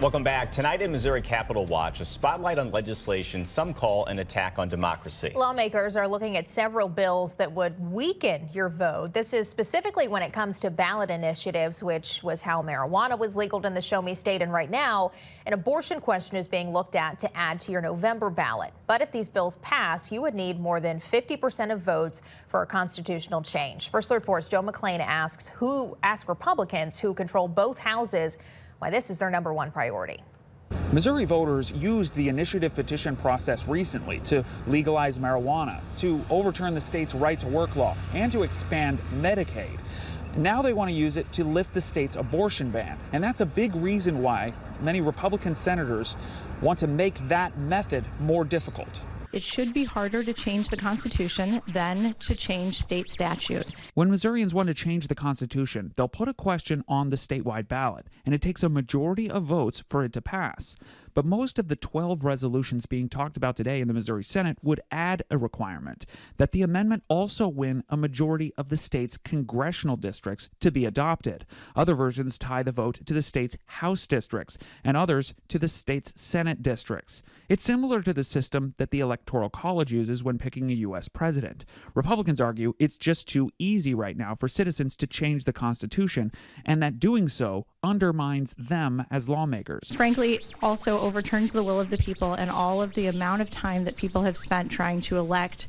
Welcome back. Tonight in Missouri Capitol Watch, a spotlight on legislation some call an attack on democracy. Lawmakers are looking at several bills that would weaken your vote. This is specifically when it comes to ballot initiatives, which was how marijuana was legal in the Show Me state. And right now, an abortion question is being looked at to add to your November ballot. But if these bills pass, you would need more than 50% of votes for a constitutional change. First Alert 4's Joe McClain asks Republicans who control both houses why this is their #1 priority. Missouri voters used the initiative petition process recently to legalize marijuana, to overturn the state's right-to-work law, and to expand Medicaid. Now they want to use it to lift the state's abortion ban. And that's a big reason why many Republican senators want to make that method more difficult. It should be harder to change the Constitution than to change state statute. When Missourians want to change the Constitution, they'll put a question on the statewide ballot, and it takes a majority of votes for it to pass. But most of the 12 resolutions being talked about today in the Missouri Senate would add a requirement that the amendment also win a majority of the state's congressional districts to be adopted. Other versions tie the vote to the state's House districts, and others to the state's Senate districts. It's similar to the system that the Electoral College uses when picking a U.S. president. Republicans argue it's just too easy right now for citizens to change the Constitution, and that doing so undermines them as lawmakers. Frankly, also overturns the will of the people and all of the amount of time that people have spent trying to elect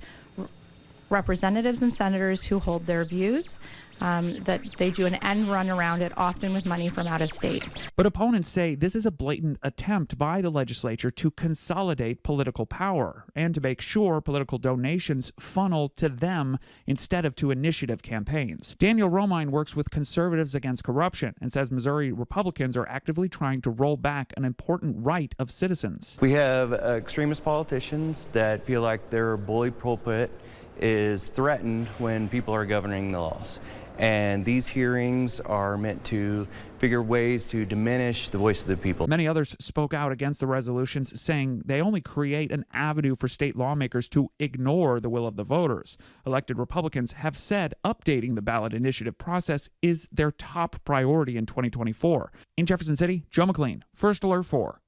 representatives and senators who hold their views, that they do an end run around it, often with money from out of state. But opponents say this is a blatant attempt by the legislature to consolidate political power and to make sure political donations funnel to them instead of to initiative campaigns. Daniel Romine works with Conservatives Against Corruption and says Missouri Republicans are actively trying to roll back an important right of citizens. We have extremist politicians that feel like their bully pulpit is threatened when people are governing the laws. And these hearings are meant to figure ways to diminish the voice of the people. Many others spoke out against the resolutions, saying they only create an avenue for state lawmakers to ignore the will of the voters. Elected Republicans have said updating the ballot initiative process is their top priority in 2024. In Jefferson City, Joe McClain, First Alert 4.